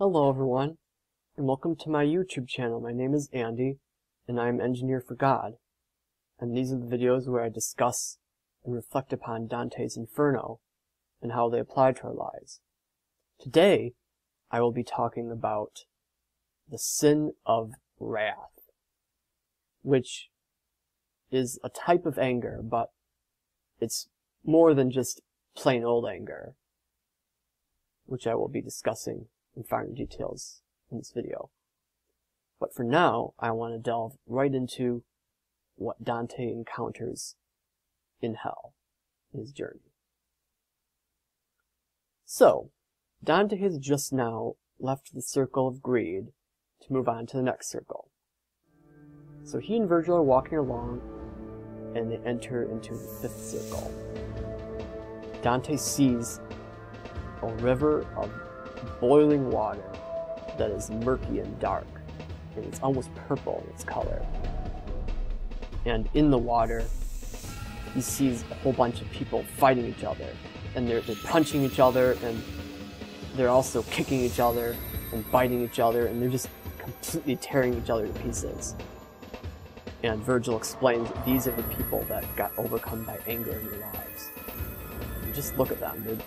Hello everyone, and welcome to my YouTube channel. My name is Andy, and I am Engineer for God. And these are the videos where I discuss and reflect upon Dante's Inferno, and how they apply to our lives. Today, I will be talking about the sin of wrath, which is a type of anger, but it's more than just plain old anger, which I will be discussing in finer details in this video. But for now, I want to delve right into what Dante encounters in hell, in his journey. So, Dante has just now left the circle of greed to move on to the next circle. So he and Virgil are walking along, and they enter into the fifth circle. Dante sees a river of boiling water that is murky and dark, and it's almost purple in its color. And in the water, he sees a whole bunch of people fighting each other, and they're punching each other, and they're also kicking each other and biting each other, and they're just completely tearing each other to pieces. And Virgil explains that these are the people that got overcome by anger in their lives. And just look at them.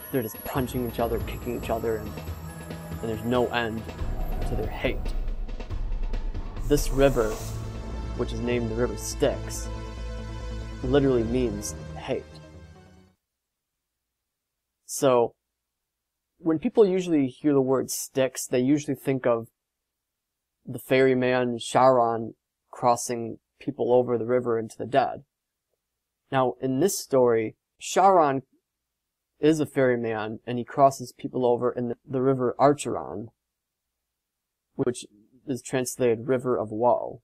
They're just punching each other, kicking each other, and there's no end to their hate. This river, which is named the River Styx, literally means hate. So, when people usually hear the word Styx, they usually think of the ferryman Charon crossing people over the river into the dead. Now, in this story, Charon is a ferryman, and he crosses people over in the river Acheron, which is translated River of Woe.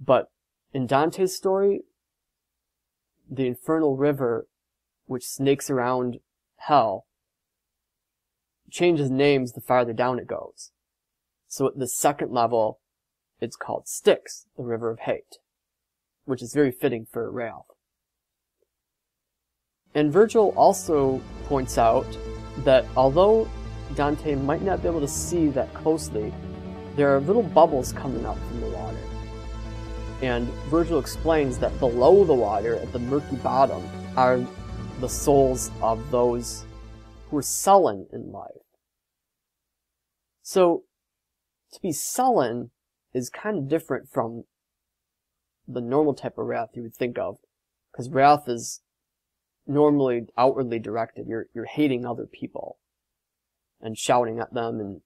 But in Dante's story, the infernal river, which snakes around hell, changes names the farther down it goes. So at the second level, it's called Styx, the River of Hate, which is very fitting for wrath. And Virgil also points out that although Dante might not be able to see that closely, there are little bubbles coming up from the water. And Virgil explains that below the water, at the murky bottom, are the souls of those who are sullen in life. So, to be sullen is kind of different from the normal type of wrath you would think of, because wrath is normally outwardly directed. You're hating other people and shouting at them and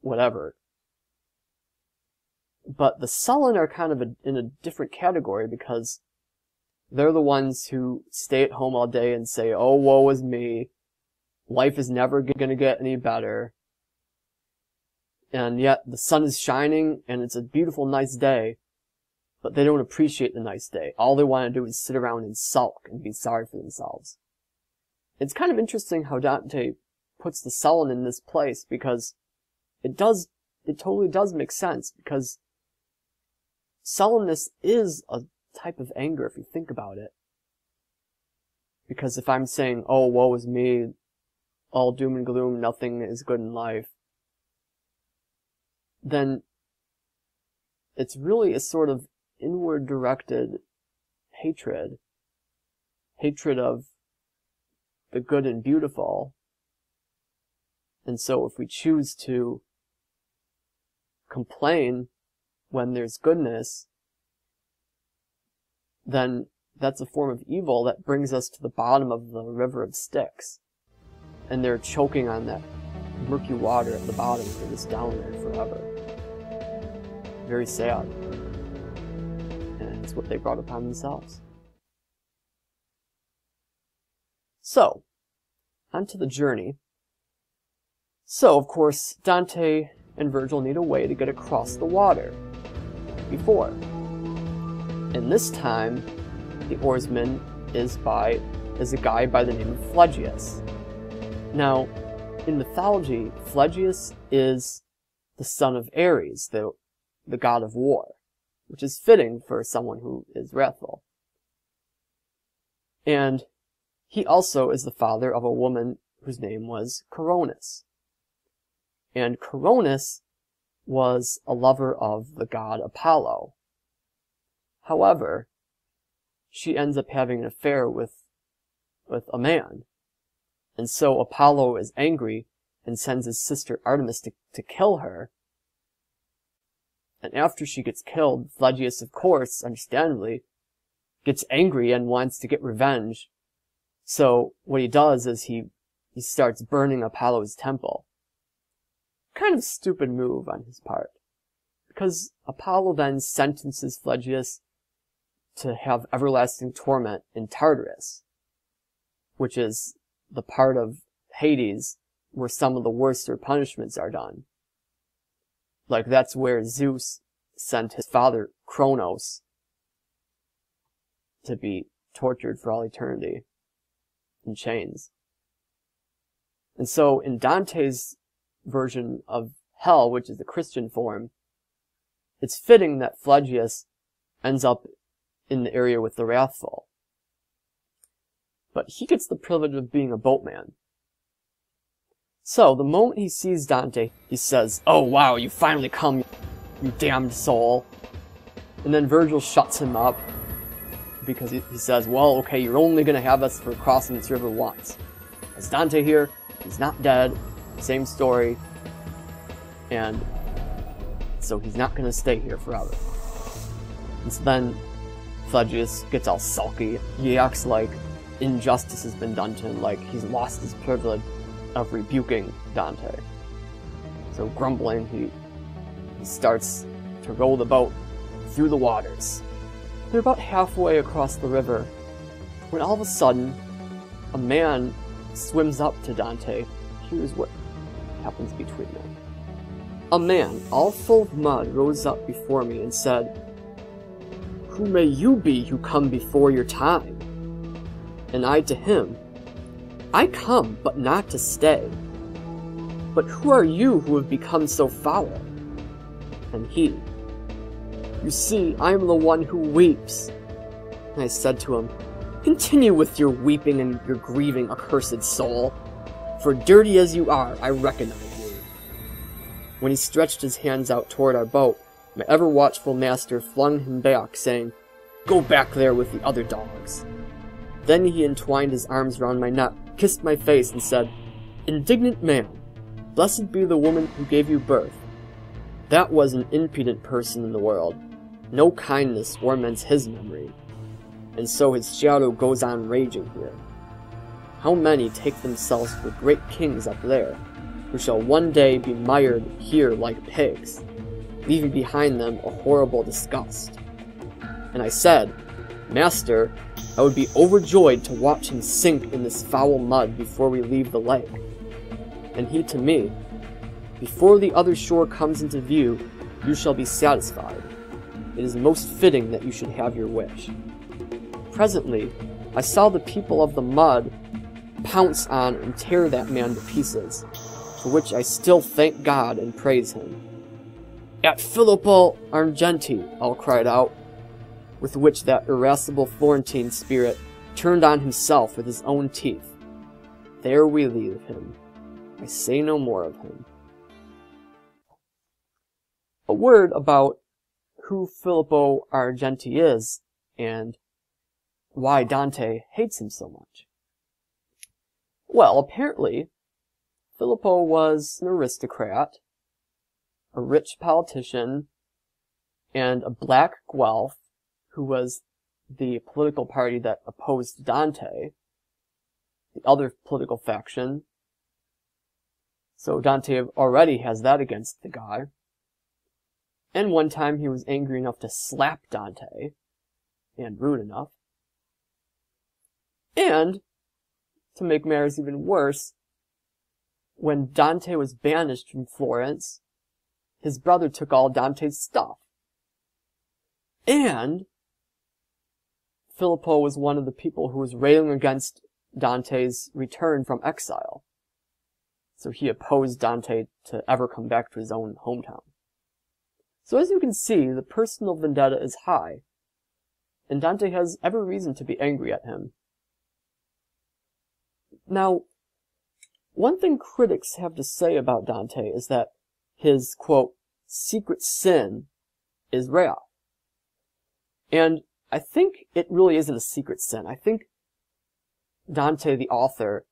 whatever. But the sullen are kind of in a different category, because they're the ones who stay at home all day and say, "Oh, woe is me. Life is never going to get any better." And yet the sun is shining and it's a beautiful, nice day, but they don't appreciate the nice day. All they want to do is sit around and sulk and be sorry for themselves. It's kind of interesting how Dante puts the sullen in this place, because it totally does make sense, because sullenness is a type of anger if you think about it. Because if I'm saying, "Oh, woe is me, all doom and gloom, nothing is good in life," then it's really a sort of inward-directed hatred of the good and beautiful. And so if we choose to complain when there's goodness, then that's a form of evil that brings us to the bottom of the River of Styx. And they're choking on that murky water at the bottom. They're just down there forever. Very sad. And it's what they brought upon themselves. So, onto the journey. So, of course, Dante and Virgil need a way to get across the water before. And this time, the oarsman is a guy by the name of Phlegyas. Now, in mythology, Phlegyas is the son of Ares, the god of war, which is fitting for someone who is wrathful. And he also is the father of a woman whose name was Coronis. And Coronis was a lover of the god Apollo. However, she ends up having an affair with a man. And so Apollo is angry and sends his sister Artemis to kill her. And after she gets killed, Phlegyas, of course, understandably, gets angry and wants to get revenge. So what he does is he starts burning Apollo's temple. Kind of a stupid move on his part, because Apollo then sentences Phlegyas to have everlasting torment in Tartarus, which is the part of Hades where some of the worser punishments are done. Like, that's where Zeus sent his father Kronos to be tortured for all eternity in chains. And so in Dante's version of hell, which is the Christian form, it's fitting that Phlegyas ends up in the area with the Wrathful. But he gets the privilege of being a boatman. So, the moment he sees Dante, he says, "Oh wow, you finally come, you damned soul." And then Virgil shuts him up, because he says, "Well, okay, you're only gonna have us for crossing this river once. As Dante here, he's not dead, same story, and so he's not gonna stay here forever." And so then Phlegyas gets all sulky. He acts like injustice has been done to him, like he's lost his privilege of rebuking Dante. So grumbling, he starts to row the boat through the waters. They're about halfway across the river when all of a sudden a man swims up to Dante. Here's what happens between them. A man, all full of mud, rose up before me and said, "Who may you be who come before your time?" And I to him, "I come, but not to stay. But who are you who have become so foul?" And he, "You see, I am the one who weeps." And I said to him, "Continue with your weeping and your grieving, accursed soul, for dirty as you are, I recognize you." When he stretched his hands out toward our boat, my ever-watchful master flung him back, saying, "Go back there with the other dogs." Then he entwined his arms round my neck, kissed my face, and said, "Indignant man, blessed be the woman who gave you birth. That was an impudent person in the world. No kindness ornaments his memory. And so his shadow goes on raging here. How many take themselves for great kings up there, who shall one day be mired here like pigs, leaving behind them a horrible disgust." And I said, "Master, I would be overjoyed to watch him sink in this foul mud before we leave the lake." And he to me, "Before the other shore comes into view, you shall be satisfied. It is most fitting that you should have your wish." Presently, I saw the people of the mud pounce on and tear that man to pieces, for which I still thank God and praise him. "At Filippo Argenti," all cried out, with which that irascible Florentine spirit turned on himself with his own teeth. There we leave him. I say no more of him. A word about who Filippo Argenti is, and why Dante hates him so much. Well, apparently, Filippo was an aristocrat, a rich politician, and a black Guelph who was the political party that opposed Dante, the other political faction. So Dante already has that against the guy. And one time he was angry enough to slap Dante, and rude enough. And, to make matters even worse, when Dante was banished from Florence, his brother took all Dante's stuff. And Filippo was one of the people who was railing against Dante's return from exile. So he opposed Dante to ever come back to his own hometown. So as you can see, the personal vendetta is high, and Dante has every reason to be angry at him. Now, one thing critics have to say about Dante is that his, quote, secret sin is wrath. And I think it really isn't a secret sin. I think Dante, the author,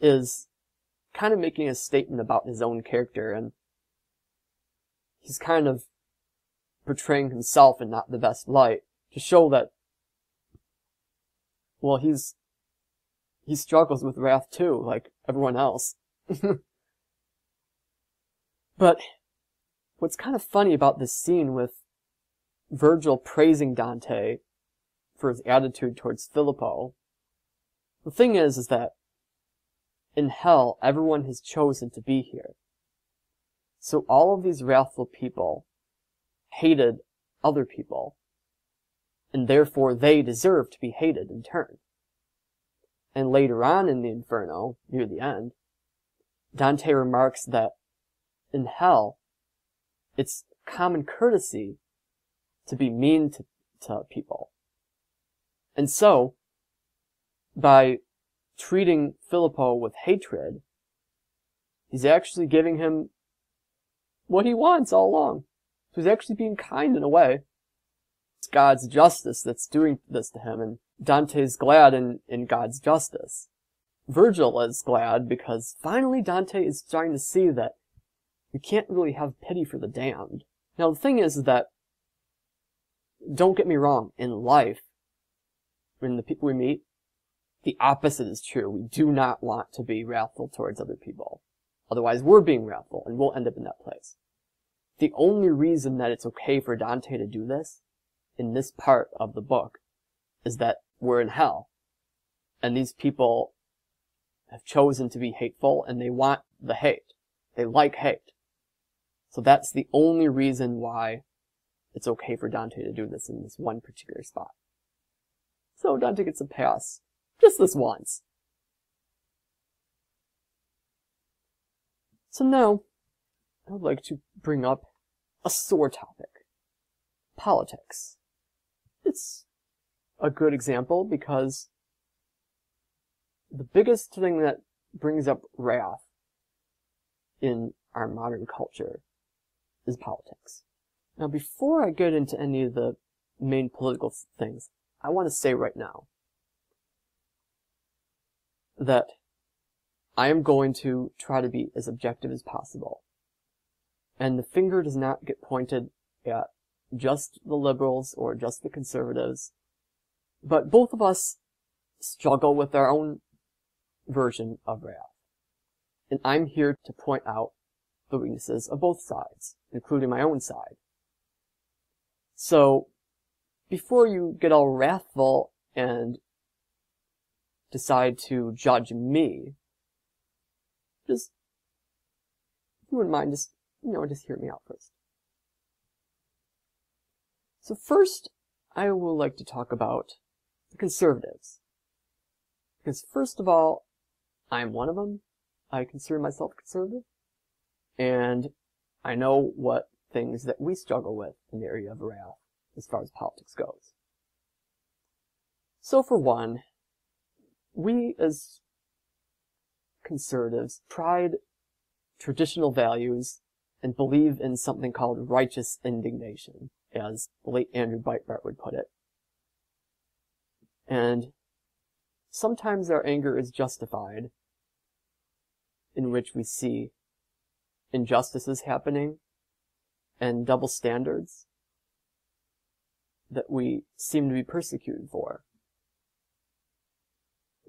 is kind of making a statement about his own character, and he's kind of portraying himself in not the best light to show that, well, he struggles with wrath too, like everyone else. But what's kind of funny about this scene with Virgil praising Dante for his attitude towards Filippo, the thing is that in hell, everyone has chosen to be here. So all of these wrathful people hated other people, and therefore they deserve to be hated in turn. And later on in the Inferno, near the end, Dante remarks that in hell, it's common courtesy to be mean to people. And so, by treating Filippo with hatred, he's actually giving him what he wants all along. So he's actually being kind in a way. It's God's justice that's doing this to him, and Dante's glad in God's justice. Virgil is glad because finally Dante is starting to see that we can't really have pity for the damned. Now the thing is that, don't get me wrong, in life, when the people we meet, the opposite is true. We do not want to be wrathful towards other people. Otherwise we're being wrathful, and we'll end up in that place. The only reason that it's okay for Dante to do this, in this part of the book, is that we're in hell. And these people have chosen to be hateful, and they want the hate. They like hate. So that's the only reason why it's okay for Dante to do this in this one particular spot. So Dante gets a pass. Just this once. So now, I would like to bring up a sore topic. Politics. It's a good example because the biggest thing that brings up wrath in our modern culture is politics. Now, before I get into any of the main political things, I want to say right now that I am going to try to be as objective as possible. And the finger does not get pointed at just the liberals or just the conservatives, but both of us struggle with our own version of wrath. And I'm here to point out the weaknesses of both sides, including my own side. So, before you get all wrathful and decide to judge me, just, if you wouldn't mind, just hear me out first. So first, I would like to talk about the conservatives. Because first of all, I'm one of them. I consider myself conservative. And I know what things that we struggle with in the area of wrath as far as politics goes. So for one, we as conservatives pride traditional values and believe in something called righteous indignation, as the late Andrew Breitbart would put it. And sometimes our anger is justified, in which we see injustices happening and double standards that we seem to be persecuted for.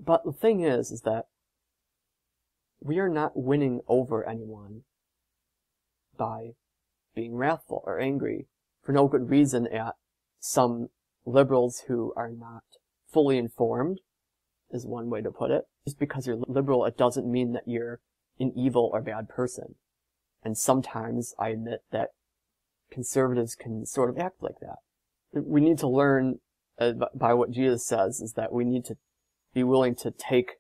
But the thing is that we are not winning over anyone by being wrathful or angry for no good reason at some liberals who are not fully informed, is one way to put it. Just because you're liberal, it doesn't mean that you're an evil or bad person. And sometimes I admit that conservatives can sort of act like that. We need to learn by what Jesus says, is that we need to be willing to take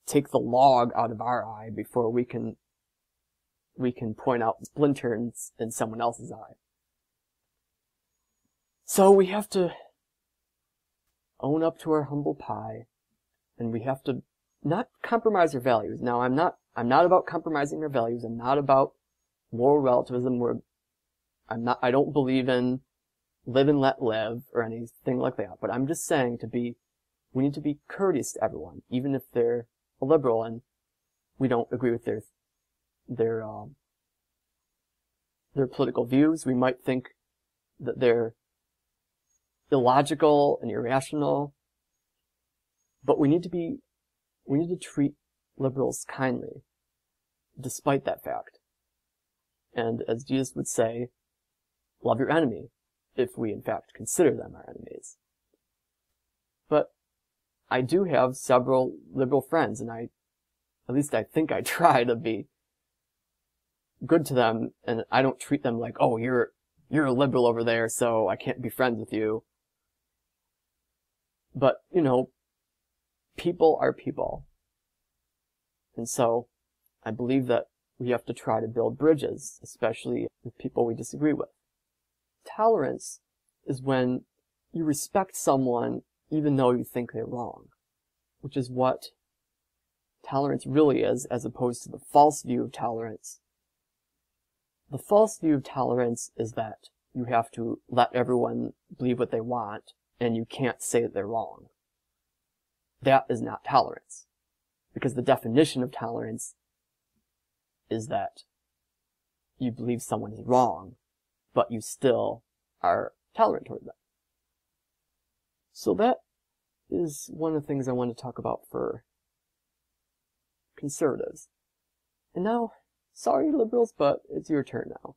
the log out of our eye before we can point out splinters in someone else's eye. So we have to own up to our humble pie, and we have to not compromise our values. Now, I'm not about compromising our values. I'm not about moral relativism. I don't believe in live and let live or anything like that. But I'm just saying we need to be courteous to everyone, even if they're a liberal and we don't agree with their political views. We might think that they're illogical and irrational, but we need to treat liberals kindly, despite that fact. And as Jesus would say, love your enemy, if we in fact consider them our enemies. But I do have several liberal friends, and at least I think I try to be good to them, and I don't treat them like, oh, you're a liberal over there, so I can't be friends with you. But, people are people. And so, I believe that we have to try to build bridges, especially with people we disagree with. Tolerance is when you respect someone even though you think they're wrong, which is what tolerance really is, as opposed to the false view of tolerance. The false view of tolerance is that you have to let everyone believe what they want, and you can't say that they're wrong. That is not tolerance, because the definition of tolerance is that you believe someone is wrong, but you still are tolerant toward them. So that is one of the things I want to talk about for conservatives. And now, sorry liberals, but it's your turn now.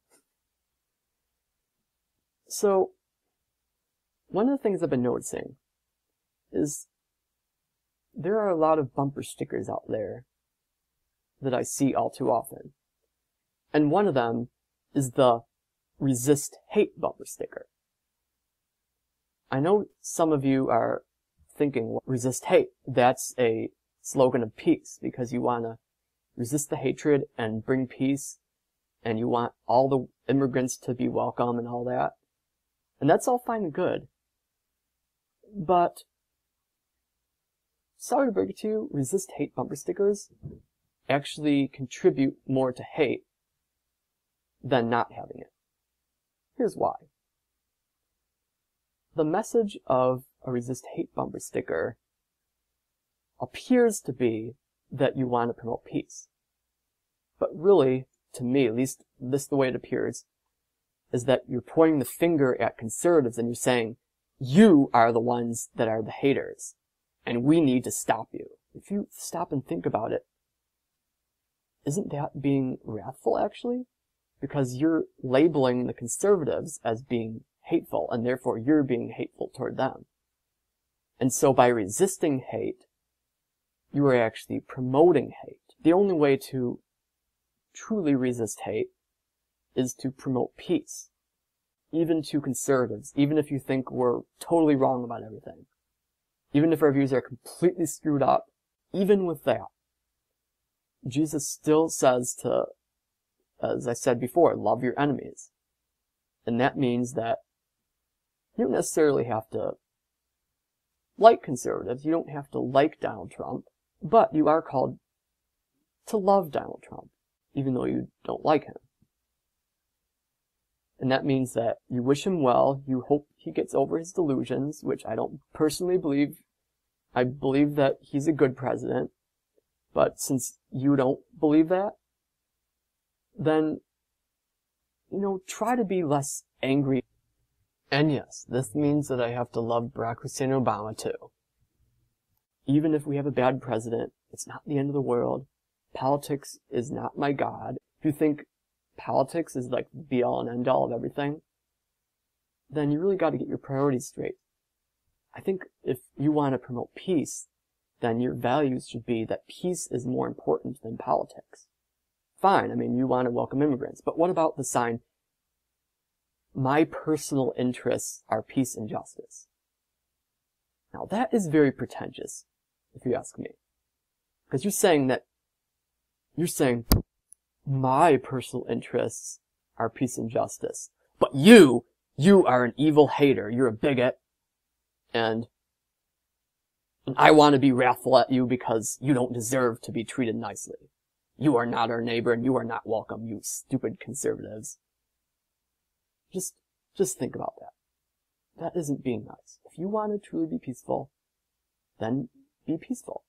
So, one of the things I've been noticing is there are a lot of bumper stickers out there that I see all too often. And one of them is the resist hate bumper sticker. I know some of you are thinking, well, resist hate, that's a slogan of peace, because you want to resist the hatred and bring peace, and you want all the immigrants to be welcome and all that. And that's all fine and good. But, sorry to break it to you, resist hate bumper stickers actually contribute more to hate than not having it. Here's why. The message of a resist hate bumper sticker appears to be that you want to promote peace. But really, to me, at least this is the way it appears, is that you're pointing the finger at conservatives and you're saying, you are the ones that are the haters, and we need to stop you. If you stop and think about it, isn't that being wrathful, actually? Because you're labeling the conservatives as being hateful, and therefore you're being hateful toward them. And so by resisting hate, you are actually promoting hate. The only way to truly resist hate is to promote peace. Even to conservatives, even if you think we're totally wrong about everything. Even if our views are completely screwed up, even with that, Jesus still says to, as I said before, love your enemies. And that means that you don't necessarily have to like conservatives, you don't have to like Donald Trump, but you are called to love Donald Trump, even though you don't like him. And that means that you wish him well, you hope he gets over his delusions, which I don't personally believe. I believe that he's a good president, but since you don't believe that, then, try to be less angry. And yes, this means that I have to love Barack Hussein Obama too. Even if we have a bad president, it's not the end of the world. Politics is not my God. If you think politics is like the be-all and end-all of everything, then you really got to get your priorities straight. I think if you want to promote peace, then your values should be that peace is more important than politics. Fine, you want to welcome immigrants, but what about the sign, my personal interests are peace and justice? Now that is very pretentious, if you ask me. Because you're saying my personal interests are peace and justice. But you are an evil hater. You're a bigot. And And I want to be wrathful at you because you don't deserve to be treated nicely. You are not our neighbor and you are not welcome, you stupid conservatives. Just think about that. That isn't being nice. If you want to truly be peaceful, then be peaceful.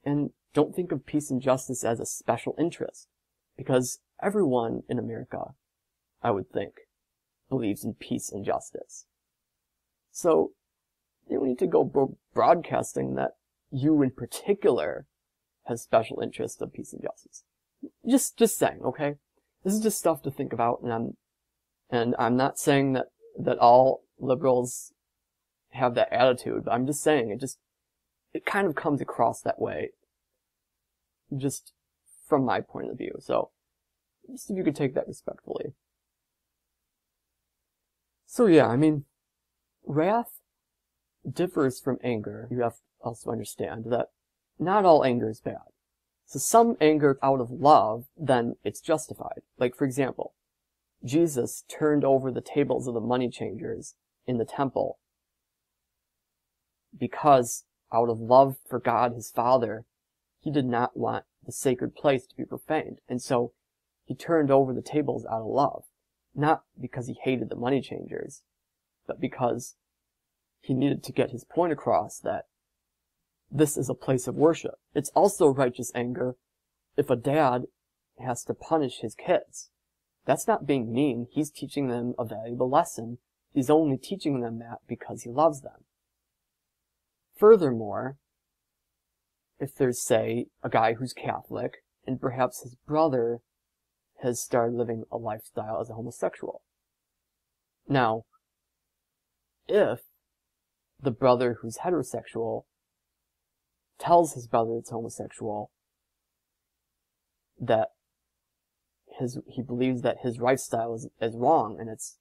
And don't think of peace and justice as a special interest, because everyone in America, I would think, believes in peace and justice. So, you don't need to go broadcasting that you in particular have special interest of peace and justice. Just saying, okay? This is just stuff to think about, and I'm not saying that all liberals have that attitude, but I'm just saying it kind of comes across that way, just from my point of view. So, just if you could take that respectfully. So yeah, I mean, wrath differs from anger. You have to also understand that not all anger is bad. So some anger out of love, then it's justified. Like, for example, Jesus turned over the tables of the money changers in the temple because out of love for God, his Father, he did not want the sacred place to be profaned. And so he turned over the tables out of love, not because he hated the money changers, but because he needed to get his point across that this is a place of worship. It's also righteous anger if a dad has to punish his kids. That's not being mean. He's teaching them a valuable lesson. He's only teaching them that because he loves them. Furthermore, if there's, say, a guy who's Catholic, and perhaps his brother has started living a lifestyle as a homosexual. Now, if the brother who's heterosexual tells his brother it's homosexual, that he believes that his lifestyle is wrong and it's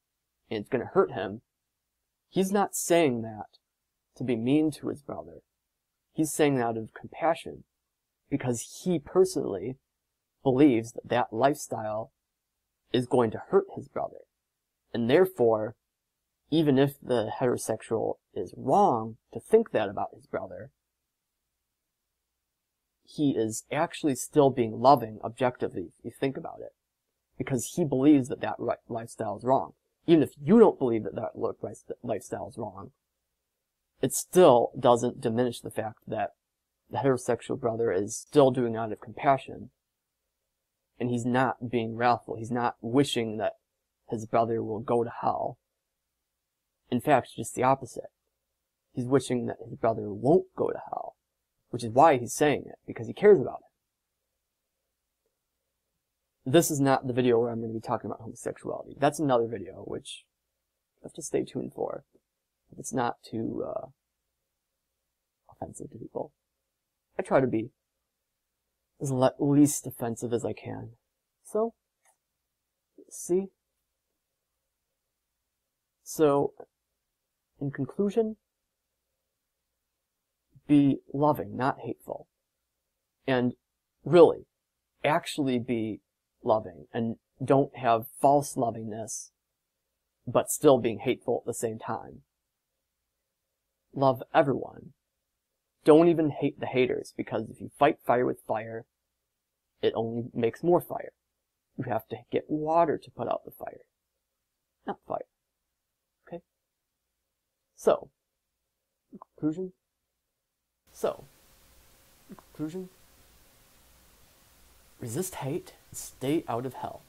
going to hurt him, he's not saying that to be mean to his brother. He's saying that out of compassion because he personally believes that that lifestyle is going to hurt his brother. And therefore, even if the heterosexual is wrong to think that about his brother, he is actually still being loving objectively, if you think about it. Because he believes that that lifestyle is wrong. Even if you don't believe that that lifestyle is wrong, it still doesn't diminish the fact that the heterosexual brother is still doing it out of compassion. And he's not being wrathful. He's not wishing that his brother will go to hell. In fact, just the opposite. He's wishing that his brother won't go to hell. Which is why he's saying it, because he cares about it. This is not the video where I'm going to be talking about homosexuality. That's another video, which you have to stay tuned for. If it's not too offensive to people. I try to be as least offensive as I can. So, see? So, in conclusion, be loving, not hateful. And really, actually be loving, and don't have false lovingness, but still being hateful at the same time. Love everyone. Don't even hate the haters, because if you fight fire with fire, it only makes more fire. You have to get water to put out the fire, not fire. Okay? So, in conclusion, resist hate and stay out of hell.